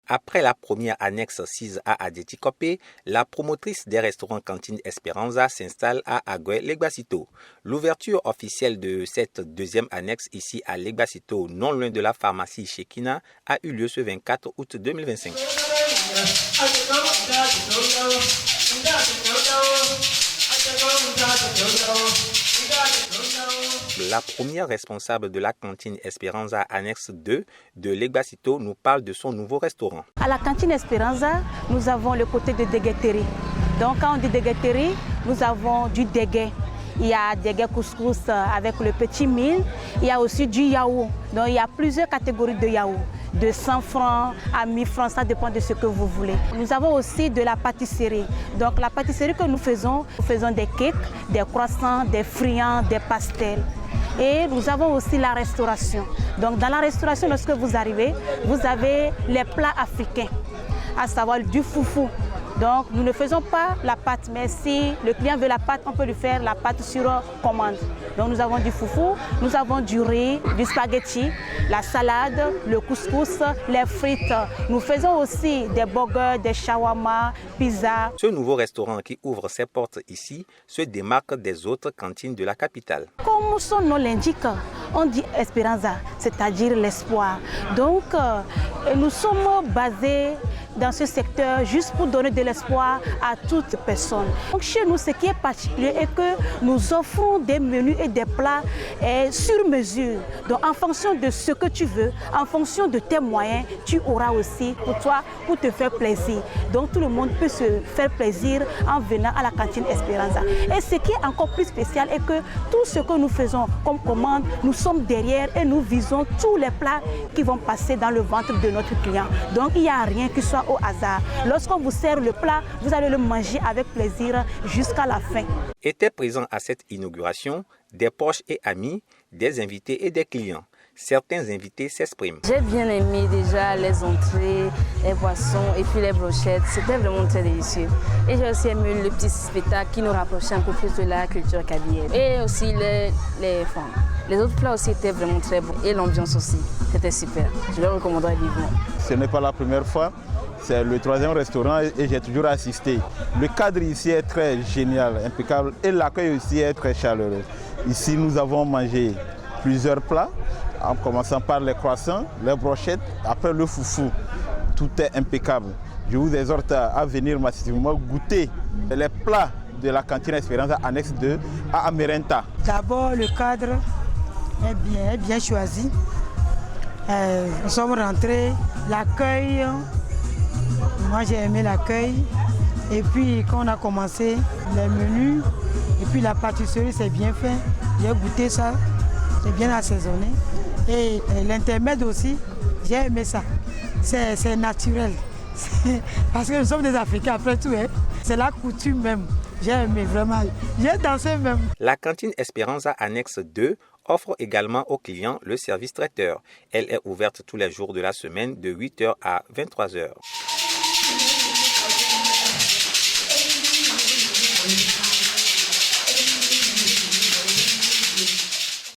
Après la première annexe sise à Adétikopé, la promotrice des restaurants Cantine Esperanza s'installe à Agoué Legbasito. L'ouverture officielle de cette deuxième annexe ici à Legbasito, non loin de la pharmacie Shekina, a eu lieu ce 24 août 2025. La première responsable de la cantine Esperanza Annexe 2 de Legbasito nous parle de son nouveau restaurant. À la cantine Esperanza, nous avons le côté de dégueterie. Donc quand on dit dégueterie, nous avons du déguet. Il y a déguet couscous avec le petit mil. Il y a aussi du yaourt. Donc il y a plusieurs catégories de yaourt. De 100 francs à 1000 francs, ça dépend de ce que vous voulez. Nous avons aussi de la pâtisserie. Donc la pâtisserie que nous faisons des cakes, des croissants, des friands, des pastels. Et nous avons aussi la restauration. Donc dans la restauration, lorsque vous arrivez, vous avez les plats africains, à savoir du foufou. Donc nous ne faisons pas la pâte, mais si le client veut la pâte, on peut lui faire la pâte sur commande. Donc nous avons du foufou, nous avons du riz, du spaghetti, la salade, le couscous, les frites. Nous faisons aussi des burgers, des shawarma, pizza. Ce nouveau restaurant qui ouvre ses portes ici se démarque des autres cantines de la capitale. Comme son nom l'indique, on dit Esperanza, c'est-à-dire l'espoir. Donc nous sommes basés dans ce secteur juste pour donner de l'espoir à toute personne. Donc chez nous, ce qui est particulier est que nous offrons des menus et des plats sur mesure. Donc en fonction de ce que tu veux, en fonction de tes moyens, tu auras aussi pour toi, pour te faire plaisir. Donc tout le monde peut se faire plaisir en venant à la cantine Esperanza. Et ce qui est encore plus spécial est que tout ce que nous faisons comme commande, nous sommes derrière et nous visons tous les plats qui vont passer dans le ventre de notre client. Donc il n'y a rien qui soit au hasard. Lorsqu'on vous sert le plat, vous allez le manger avec plaisir jusqu'à la fin. Étaient présents à cette inauguration des proches et amis, des invités et des clients. Certains invités s'expriment. J'ai bien aimé déjà les entrées, les boissons et puis les brochettes. C'était vraiment très délicieux. Et j'ai aussi aimé le petit spectacle qui nous rapprochait un peu plus de la culture kabylie. Et aussi les autres plats aussi étaient vraiment très bons. Et l'ambiance aussi, c'était super. Je le recommanderais vivement. Ce n'est pas la première fois. C'est le troisième restaurant et j'ai toujours assisté. Le cadre ici est très génial, impeccable et l'accueil aussi est très chaleureux. Ici, nous avons mangé plusieurs plats, en commençant par les croissants, les brochettes, après le foufou. Tout est impeccable. Je vous exhorte à venir massivement goûter les plats de la cantine Esperanza Annexe 2 à Amerenta. D'abord, le cadre est bien choisi. Nous sommes rentrés, l'accueil, moi j'ai aimé l'accueil. Et puis quand on a commencé les menus, et puis la pâtisserie c'est bien fait, j'ai goûté ça, c'est bien assaisonné. Et l'intermède aussi, j'ai aimé ça, c'est naturel. Parce que nous sommes des Africains après tout, hein. C'est la coutume même, j'ai aimé vraiment, j'ai dansé même. La cantine Esperanza Annexe 2 offre également aux clients le service traiteur. Elle est ouverte tous les jours de la semaine de 8h à 23h.